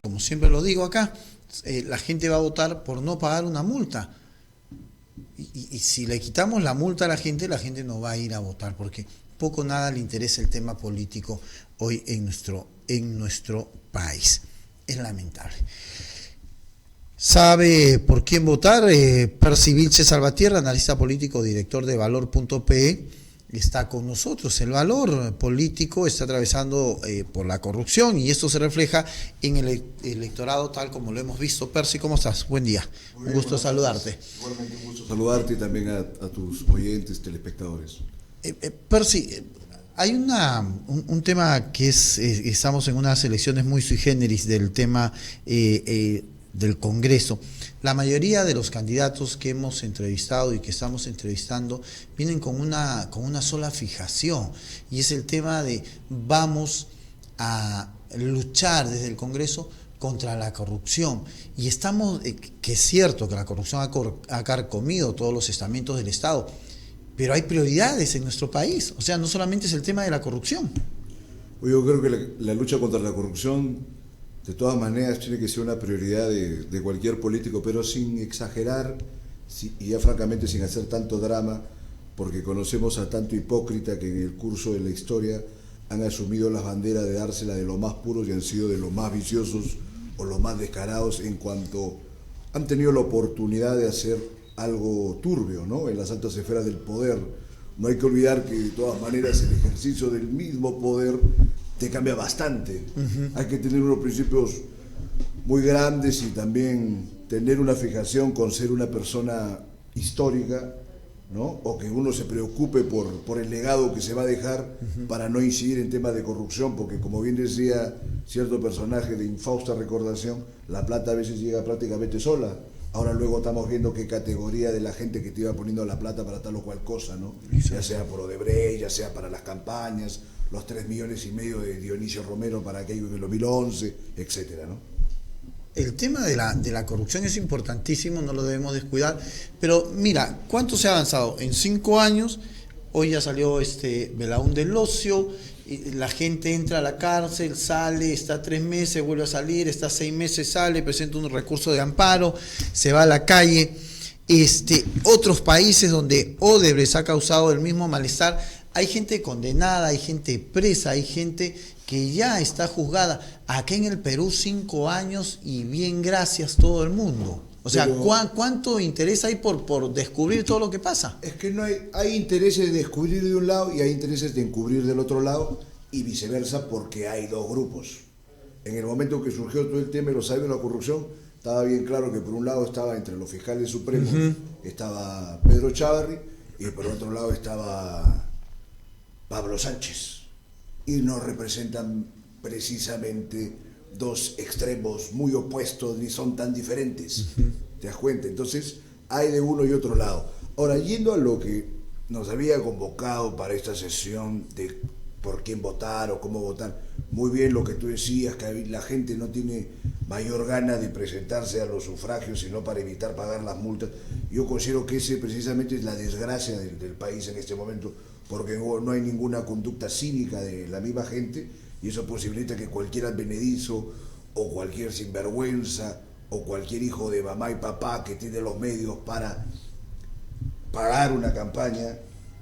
como siempre lo digo acá, la gente va a votar por no pagar una multa. Y si le quitamos la multa a la gente no va a ir a votar, porque poco o nada le interesa el tema político hoy en nuestro país. Es lamentable. ¿Sabe por quién votar? Percy Vilches Salvatierra, analista político, director de Valor.pe, está con nosotros. El valor político está atravesando por la corrupción y esto se refleja en el electorado tal como lo hemos visto. Percy, ¿cómo estás? Buen día. Un gusto saludarte. Igualmente un gusto saludarte y también a tus oyentes, telespectadores. Percy, hay un tema que estamos en unas elecciones muy sui generis del tema del Congreso. La mayoría de los candidatos que hemos entrevistado y que estamos entrevistando vienen con una sola fijación, y es el tema de vamos a luchar desde el Congreso contra la corrupción. Y estamos, que es cierto que la corrupción ha carcomido todos los estamentos del Estado, pero hay prioridades en nuestro país. O sea, no solamente es el tema de la corrupción. Yo creo que la lucha contra la corrupción de todas maneras tiene que ser una prioridad de cualquier político, pero sin exagerar y ya francamente sin hacer tanto drama, porque conocemos a tanto hipócrita que en el curso de la historia han asumido las banderas de dársela de los más puros y han sido de los más viciosos o los más descarados en cuanto han tenido la oportunidad de hacer algo turbio, ¿no?, en las altas esferas del poder. No hay que olvidar que de todas maneras el ejercicio del mismo poder te cambia bastante. Hay que tener unos principios muy grandes y también tener una fijación con ser una persona histórica, ¿no?, o que uno se preocupe por el legado que se va a dejar para no incidir en temas de corrupción, porque como bien decía cierto personaje de infausta recordación, la plata a veces llega prácticamente sola. Ahora luego estamos viendo qué categoría de la gente que te iba poniendo la plata para tal o cual cosa, ¿no? Ya sea por Odebrecht, ya sea para las campañas, los 3,5 millones de Dionisio Romero para aquello en el 2011, etcétera, ¿no? El tema de la corrupción es importantísimo, no lo debemos descuidar, pero mira, ¿cuánto se ha avanzado? En 5 años, hoy ya salió Belaúnde Locio, y la gente entra a la cárcel, sale, está 3 meses, vuelve a salir, está 6 meses, sale, presenta un recurso de amparo, se va a la calle. Otros países donde Odebrecht ha causado el mismo malestar, hay gente condenada, hay gente presa, hay gente que ya está juzgada. Acá en el Perú 5 años y bien gracias todo el mundo. O sea, pero ¿cuánto interés hay por descubrir todo lo que pasa? Es que no hay intereses de descubrir de un lado y hay intereses de encubrir del otro lado y viceversa, porque hay dos grupos. En el momento que surgió todo el tema de los sabios de la corrupción, estaba bien claro que por un lado estaba entre los fiscales supremos, estaba Pedro Chávarri, y por otro lado estaba Pablo Sánchez. Y nos representan precisamente dos extremos muy opuestos, ni son tan diferentes. ¿Te das cuenta? Entonces hay de uno y otro lado. Ahora, yendo a lo que nos había convocado para esta sesión de por quién votar o cómo votar, muy bien lo que tú decías, que la gente no tiene mayor gana de presentarse a los sufragios sino para evitar pagar las multas. Yo considero que ese precisamente es la desgracia del país en este momento, porque no hay ninguna conducta cínica de la misma gente, y eso posibilita que cualquier advenedizo o cualquier sinvergüenza o cualquier hijo de mamá y papá que tiene los medios para pagar una campaña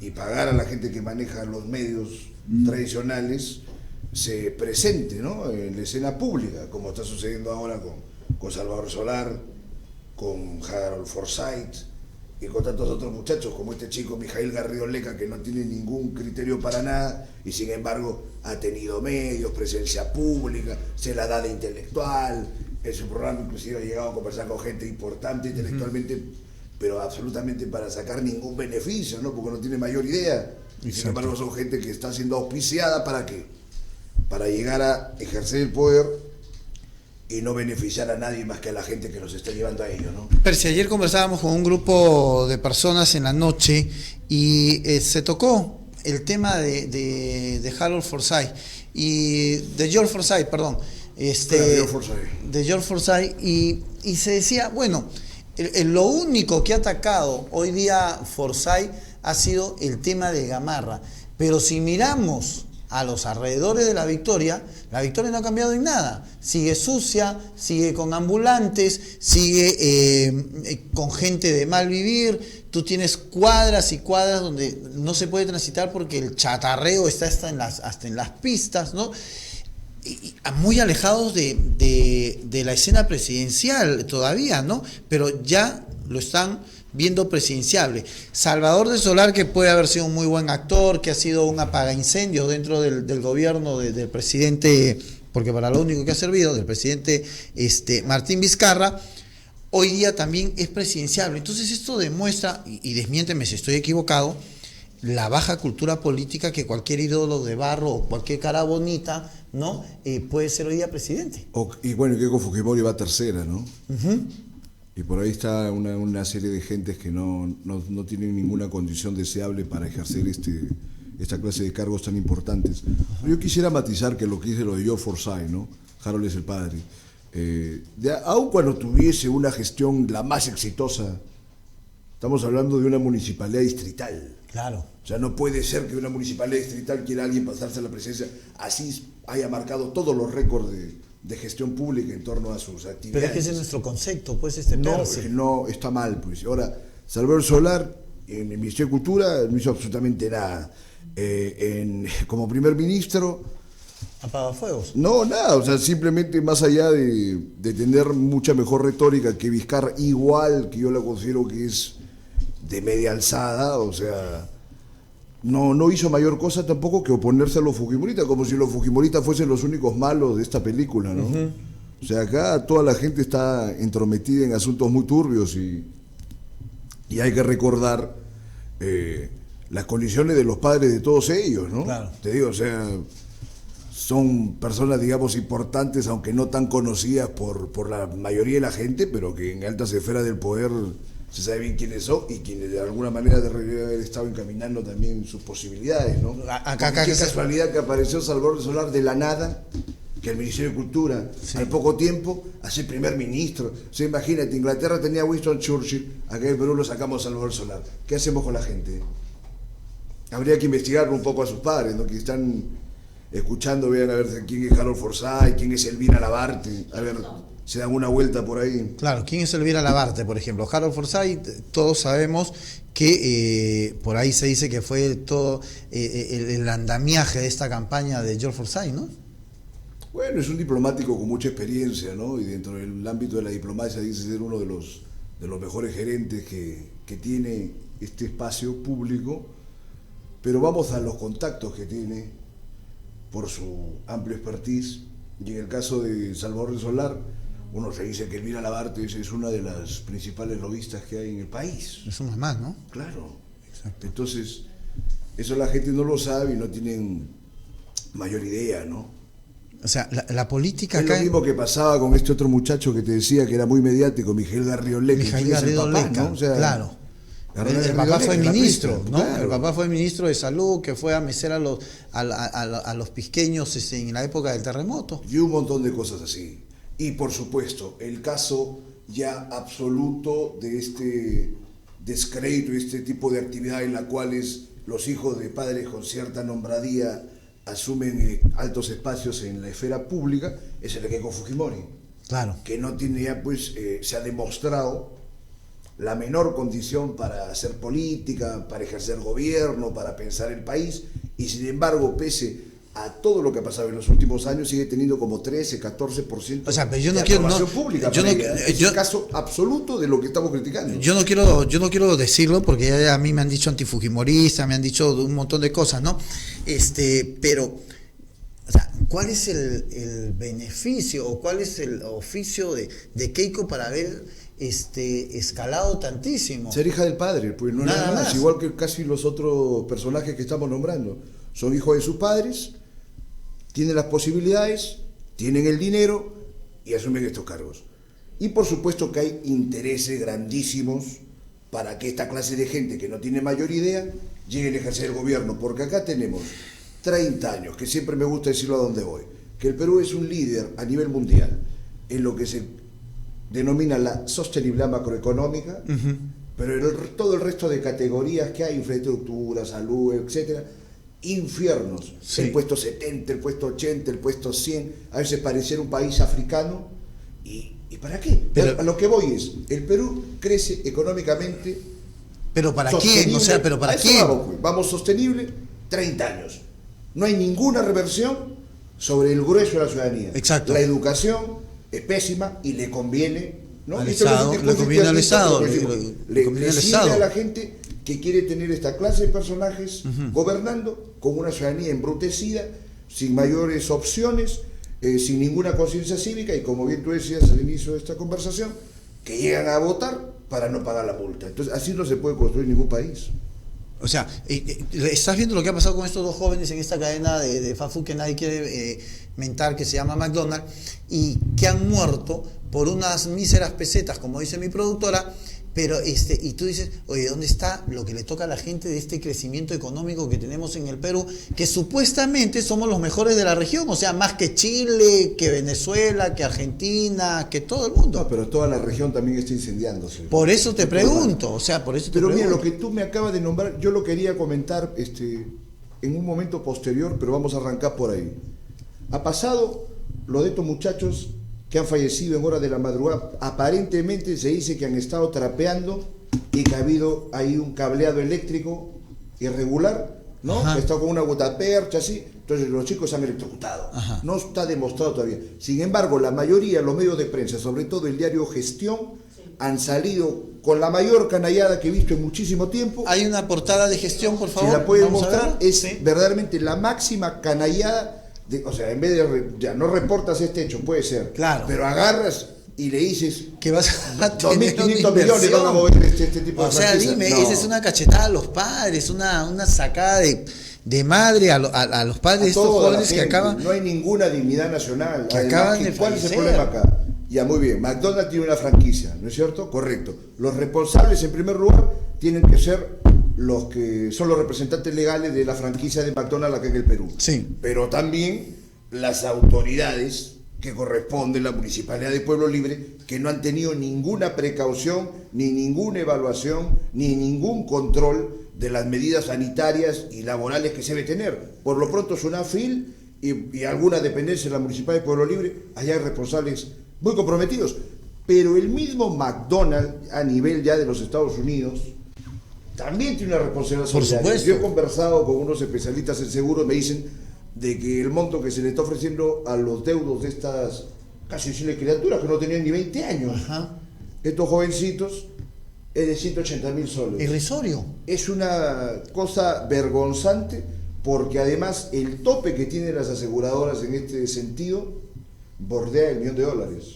y pagar a la gente que maneja los medios tradicionales se presente, ¿no?, en la escena pública, como está sucediendo ahora con Salvador Solar, con Harold Forsyth y con tantos otros muchachos como este chico Mijail Garrido Leca, que no tiene ningún criterio para nada y sin embargo ha tenido medios, presencia pública, se la da de intelectual, en su programa inclusive ha llegado a conversar con gente importante intelectualmente, pero absolutamente para sacar ningún beneficio, ¿no?, porque no tiene mayor idea. Y sin embargo son gente que está siendo auspiciada ¿para qué? Para llegar a ejercer el poder y no beneficiar a nadie más que a la gente que los está llevando a ellos, ¿no? Percy, ayer conversábamos con un grupo de personas en la noche y se tocó el tema de Harold Forsyth y de George Forsyth, perdón, de George Forsyth, y se decía, bueno, lo único que ha atacado hoy día Forsyth ha sido el tema de Gamarra, pero si miramos a los alrededores de la Victoria no ha cambiado en nada. Sigue sucia, sigue con ambulantes, sigue con gente de mal vivir. Tú tienes cuadras y cuadras donde no se puede transitar porque el chatarreo está hasta en las pistas, ¿no? Y muy alejados de la escena presidencial todavía, ¿no? Pero ya lo están viendo presidenciable. Salvador de Solar, que puede haber sido un muy buen actor, que ha sido un apagaincendios dentro del gobierno del presidente, porque para lo único que ha servido, del presidente Martín Vizcarra, hoy día también es presidenciable. Entonces esto demuestra, y desmiénteme si estoy equivocado, la baja cultura política que cualquier ídolo de barro o cualquier cara bonita, ¿no? Puede ser hoy día presidente. Y bueno, Keiko Fujimori va tercera, ¿no? Uh-huh. Y por ahí está una serie de gentes que no tienen ninguna condición deseable para ejercer esta clase de cargos tan importantes. Yo quisiera matizar que lo que dice lo de George Forsyth, ¿no? Harold es el padre. Aun cuando tuviese una gestión la más exitosa, estamos hablando de una municipalidad distrital. Claro. O sea, no puede ser que una municipalidad distrital quiera alguien pasarse a la presidencia, así haya marcado todos los récords de gestión pública en torno a sus actividades. Pero es que ese es nuestro concepto, pues No, está mal, pues. Ahora, Salvador Solar, en el Ministerio de Cultura, no hizo absolutamente nada. Como primer ministro... ¿Apagafuegos? No, nada, o sea, simplemente más allá de tener mucha mejor retórica que Vizcarra, igual que yo la considero que es de media alzada, o sea... No hizo mayor cosa tampoco que oponerse a los fujimoristas, como si los fujimoristas fuesen los únicos malos de esta película, ¿no? Uh-huh. O sea, acá toda la gente está entrometida en asuntos muy turbios y hay que recordar las condiciones de los padres de todos ellos, ¿no? Claro. Te digo, o sea, son personas, digamos, importantes, aunque no tan conocidas por la mayoría de la gente, pero que en altas esferas del poder se sabe bien quiénes son y quienes de alguna manera deberían haber estado encaminando también sus posibilidades, ¿no? Qué casualidad que apareció Salvador Solar de la nada, que el Ministerio de Cultura, sí, al poco tiempo, a ser primer ministro. O sea, imagínate, Inglaterra tenía a Winston Churchill, acá en Perú lo sacamos a Salvador Solar. ¿Qué hacemos con la gente? Habría que investigar un poco a sus padres, ¿no? Que están escuchando, vean a ver quién es Harold Forsyth, quién es Elvira Labarte, a ver... se dan una vuelta por ahí. Claro, ¿quién es Elvira Labarte, por ejemplo? Harold Forsyth, todos sabemos que por ahí se dice que fue todo el andamiaje de esta campaña de George Forsyth, ¿no? Bueno, es un diplomático con mucha experiencia, ¿no? Y dentro del ámbito de la diplomacia dice ser uno de los mejores gerentes que tiene este espacio público, pero vamos a los contactos que tiene por su amplio expertise, y en el caso de Salvador de Solar, uno se dice que Elvira Labarte es una de las principales lobistas que hay en el país. Es una más, ¿no? Claro. Exacto. Entonces, eso la gente no lo sabe y no tienen mayor idea, ¿no? O sea, la política es acá... lo mismo que pasaba con este otro muchacho que te decía que era muy mediático, Miguel Garrido Leca. Miguel Garrido Leca, ¿no? O sea, claro. El papá fue ministro, ¿no? Claro. El papá fue ministro de salud, que fue a mecer a los pisqueños en la época del terremoto. Y un montón de cosas así. Y por supuesto, el caso ya absoluto de este descrédito y este tipo de actividad en la cual los hijos de padres con cierta nombradía asumen altos espacios en la esfera pública, es el de Keiko Fujimori. Claro. Que no tiene ya, pues, se ha demostrado la menor condición para hacer política, para ejercer gobierno, para pensar el país, y sin embargo, pese a todo lo que ha pasado en los últimos años, sigue teniendo como 13, 14% o sea, pero yo no de quiero, aprobación pública. Es un caso absoluto de lo que estamos criticando. Yo no quiero decirlo porque ya a mí me han dicho antifujimorista, me han dicho un montón de cosas, ¿no? Pero, o sea, ¿cuál es el beneficio o cuál es el oficio de Keiko para haber escalado tantísimo? Ser hija del padre, pues no nada más, igual que casi los otros personajes que estamos nombrando. Son hijos de sus padres, tienen las posibilidades, tienen el dinero y asumen estos cargos. Y por supuesto que hay intereses grandísimos para que esta clase de gente que no tiene mayor idea llegue a ejercer el gobierno, porque acá tenemos 30 años, que siempre me gusta decirlo a donde voy, que el Perú es un líder a nivel mundial en lo que se denomina la sostenibilidad macroeconómica, pero todo el resto de categorías que hay, infraestructura, salud, etcétera, infiernos. Sí. El puesto 70, el puesto 80, el puesto 100, a veces pareciera un país africano. ¿Y para qué? Pero, a lo que voy es, el Perú crece económicamente. ¿Pero para quién? O sea, ¿pero para quién? Vamos sostenible, 30 años. No hay ninguna reversión sobre el grueso de la ciudadanía. Exacto. La educación es pésima y le conviene, ¿no? Al Esto Estado, no es le conviene al Estado, le conviene al sirve Estado. a la gente que quiere tener esta clase de personajes gobernando con una ciudadanía embrutecida, sin mayores opciones, sin ninguna conciencia cívica y, como bien tú decías al inicio de esta conversación, que llegan a votar para no pagar la multa. Entonces, así no se puede construir ningún país. O sea, estás viendo lo que ha pasado con estos dos jóvenes en esta cadena de fast food que nadie quiere mentar, que se llama McDonald's, y que han muerto por unas míseras pesetas, como dice mi productora, pero y tú dices, oye, ¿dónde está lo que le toca a la gente de este crecimiento económico que tenemos en el Perú? Que supuestamente somos los mejores de la región, o sea, más que Chile, que Venezuela, que Argentina, que todo el mundo. No, pero toda la región también está incendiándose. Por eso te pregunto, o sea, por eso te Pero pregunto. mira, lo que tú me acabas de nombrar, yo lo quería comentar en un momento posterior, pero vamos a arrancar por ahí. Ha pasado lo de estos muchachos que han fallecido en horas de la madrugada. Aparentemente se dice que han estado trapeando y que ha habido ahí un cableado eléctrico irregular, ¿no? Ajá. Que está con una guatapercha así. Entonces los chicos se han electrocutado. Ajá. No está demostrado todavía. Sin embargo, la mayoría, los medios de prensa, sobre todo el diario Gestión, han salido con la mayor canallada que he visto en muchísimo tiempo. Hay una portada de Gestión, por favor. Si la pueden Vamos a mostrar, verla. es Sí. verdaderamente la máxima canallada. O sea, en vez de ya no reportas este hecho, puede ser, Claro. pero agarras y le dices Que vas a tener 2.500 una millones inversión. van a mover este tipo de O sea, franquicia. dime, No. esa es una cachetada a los padres, una sacada de madre a los padres de estos Toda la jóvenes que gente. acaban. No hay ninguna dignidad nacional. Que Además, acaban de ¿cuál es el fallecer. problema acá? Ya, muy bien, McDonald's tiene una franquicia, ¿no es cierto? Correcto. Los responsables, en primer lugar, tienen que ser los que son los representantes legales de la franquicia de McDonald's acá en el Perú. Sí. Pero también las autoridades que corresponden, la Municipalidad de Pueblo Libre, que no han tenido ninguna precaución, ni ninguna evaluación, ni ningún control de las medidas sanitarias y laborales que se debe tener. Por lo pronto, SUNAFIL y alguna dependencia de la Municipalidad de Pueblo Libre, allá hay responsables muy comprometidos. Pero el mismo McDonald's, a nivel ya de los Estados Unidos, también tiene una responsabilidad Por social. supuesto. Yo he conversado con unos especialistas en seguros, me dicen de que el monto que se le está ofreciendo a los deudos de estas casi decirle criaturas que no tenían ni 20 años, Ajá. estos jovencitos, es de 180.000 soles. Irrisorio. Es una cosa vergonzante porque además el tope que tienen las aseguradoras en este sentido bordea el $1.000.000.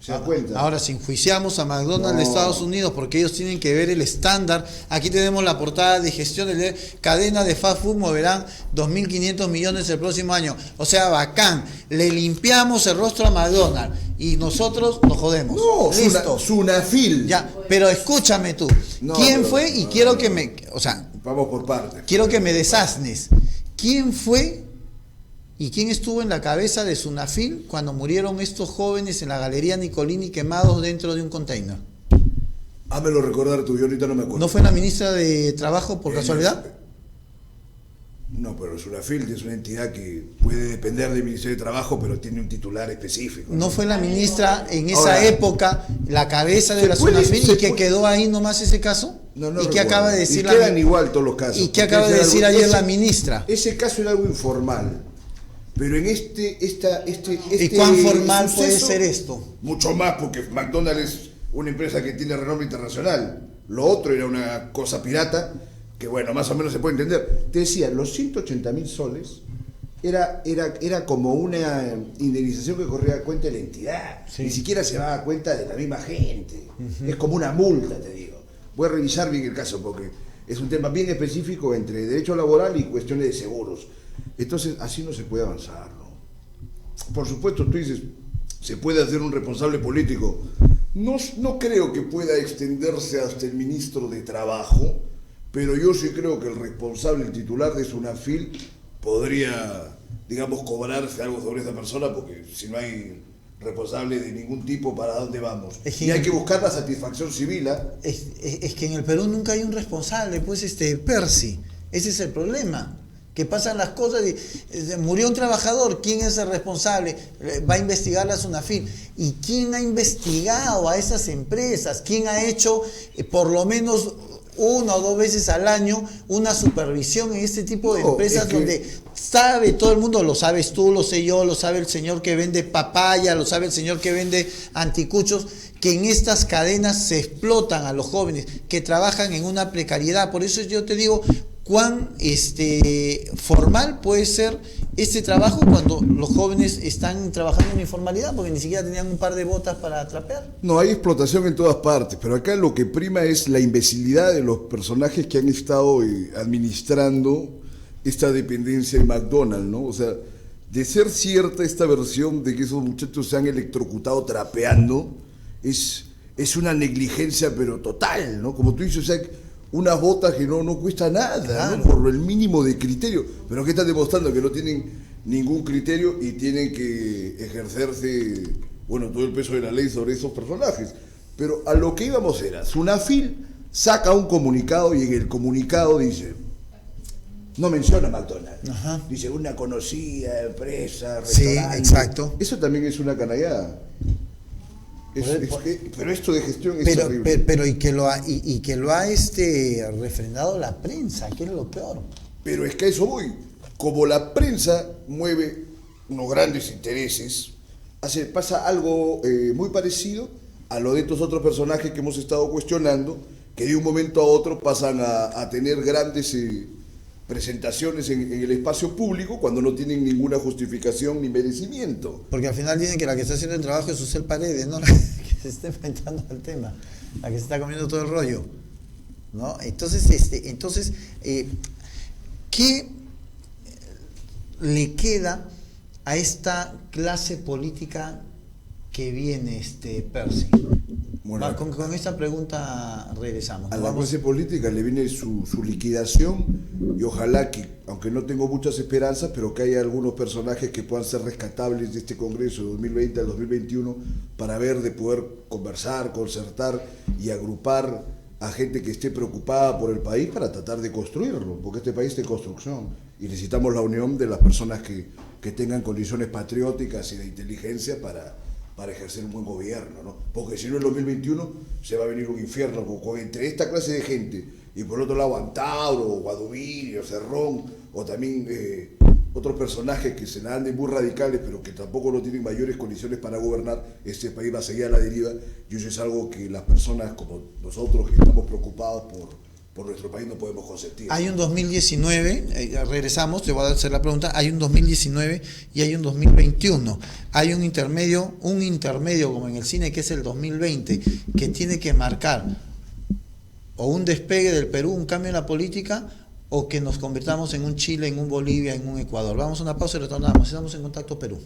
¿Se da cuenta? Ahora, si enjuiciamos a McDonald's No. de Estados Unidos porque ellos tienen que ver el estándar, aquí tenemos la portada de Gestión de cadena de fast food moverán 2.500 millones el próximo año. O sea, bacán, le limpiamos el rostro a McDonald's y nosotros nos jodemos. No, listo. SUNAFIL. Ya, pero escúchame tú, No, ¿quién pero- fue? Y quiero que me, o sea, Vamos por partes. quiero que me desasnes. ¿Quién fue y quién estuvo en la cabeza de SUNAFIL cuando murieron estos jóvenes en la Galería Nicolini quemados dentro de un container? Hámelo recordar tú, yo ahorita no me acuerdo. ¿No fue la ministra de Trabajo por casualidad? No, pero SUNAFIL es una entidad que puede depender del Ministerio de Trabajo, pero tiene un titular específico. ¿No fue la ministra en esa Ahora, época la cabeza de se la puede- SUNAFIL se y que puede- quedó ahí nomás ese caso? No ¿Y qué recuerdo. acaba de decir y la quedan igual todos los casos. ¿Y qué porque acaba de ese decir era algo- ayer la ese- ministra? Ese caso era algo informal. Pero en este ¿Y cuán formal suceso, puede ser esto? Mucho más, porque McDonald's es una empresa que tiene renombre internacional. Lo otro era una cosa pirata, que bueno, más o menos se puede entender. Te decía, los 180.000 soles era como una indemnización que corría a cuenta de la entidad. Sí. Ni siquiera se daba cuenta de la misma gente. Es como una multa, te digo. Voy a revisar bien el caso, porque es un tema bien específico entre derecho laboral y cuestiones de seguros. Entonces, así no se puede avanzar, ¿no? Por supuesto, tú dices, se puede hacer un responsable político. No creo que pueda extenderse hasta el ministro de Trabajo, pero yo sí creo que el responsable, el titular de SUNAFIL, podría, digamos, cobrarse algo sobre esa persona, porque si no hay responsable de ningún tipo, ¿para dónde vamos? Es que- Y hay que buscar la satisfacción civil, ¿ah? Es que en el Perú nunca hay un responsable, pues Percy. Ese es el problema. que pasan las cosas y murió un trabajador, ¿quién es el responsable? Va a investigar la SUNAFIL. ¿Y quién ha investigado a esas empresas? ¿Quién ha hecho por lo menos 1 o 2 veces al año una supervisión en este tipo de empresas donde sabe todo el mundo, lo sabes tú, lo sé yo, lo sabe el señor que vende papaya, lo sabe el señor que vende anticuchos, que en estas cadenas se explotan a los jóvenes que trabajan en una precariedad? Por eso yo te digo, cuán formal puede ser este trabajo cuando los jóvenes están trabajando en informalidad porque ni siquiera tenían un par de botas para trapear. No, hay explotación en todas partes, pero acá lo que prima es la imbecilidad de los personajes que han estado administrando esta dependencia de McDonald's, ¿no? O sea, de ser cierta esta versión de que esos muchachos se han electrocutado trapeando, es una negligencia pero total, ¿no? Como tú dices, o sea, unas botas que no cuesta nada, claro, ¿no? Por el mínimo de criterio, pero que están demostrando que no tienen ningún criterio y tienen que ejercerse, bueno, todo el peso de la ley sobre esos personajes. Pero a lo que íbamos era, SUNAFIL saca un comunicado y en el comunicado dice, no menciona McDonald's, dice una conocida empresa, restaurante. Sí, exacto. Eso también es una canallada. Pero esto de gestión es terrible. Pero y que lo ha refrendado la prensa, que es lo peor. Pero es que a eso voy. Como la prensa mueve unos grandes intereses, pasa algo muy parecido a lo de estos otros personajes que hemos estado cuestionando, que de un momento a otro pasan a tener grandes presentaciones en el espacio público cuando no tienen ninguna justificación ni merecimiento. Porque al final dicen que la que está haciendo el trabajo es Susel Paredes, ¿no? La que se está enfrentando al tema, la que se está comiendo todo el rollo, ¿no? Entonces, ¿qué le queda a esta clase política que viene, Percy? Bueno, con esta pregunta regresamos. A la clase política le viene su liquidación y ojalá que, aunque no tengo muchas esperanzas, pero que haya algunos personajes que puedan ser rescatables de este Congreso de 2020 al 2021 para ver de poder conversar, concertar y agrupar a gente que esté preocupada por el país para tratar de construirlo, porque este país es de construcción y necesitamos la unión de las personas que tengan condiciones patrióticas y de inteligencia para ejercer un buen gobierno, ¿no? Porque si no en el 2021 se va a venir un infierno entre esta clase de gente y por otro lado Antauro, Guadubilio, Cerrón o también otros personajes que se la anden muy radicales pero que tampoco no tienen mayores condiciones para gobernar. Este país va a seguir a la deriva y eso es algo que las personas como nosotros que estamos preocupados por nuestro país no podemos consentir. Hay un 2019, regresamos, te voy a hacer la pregunta, hay un 2019 y hay un 2021. Hay un intermedio como en el cine que es el 2020, que tiene que marcar o un despegue del Perú, un cambio en la política, o que nos convirtamos en un Chile, en un Bolivia, en un Ecuador. Vamos a una pausa y retornamos. Estamos en Contacto Perú.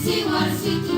Siwar situy,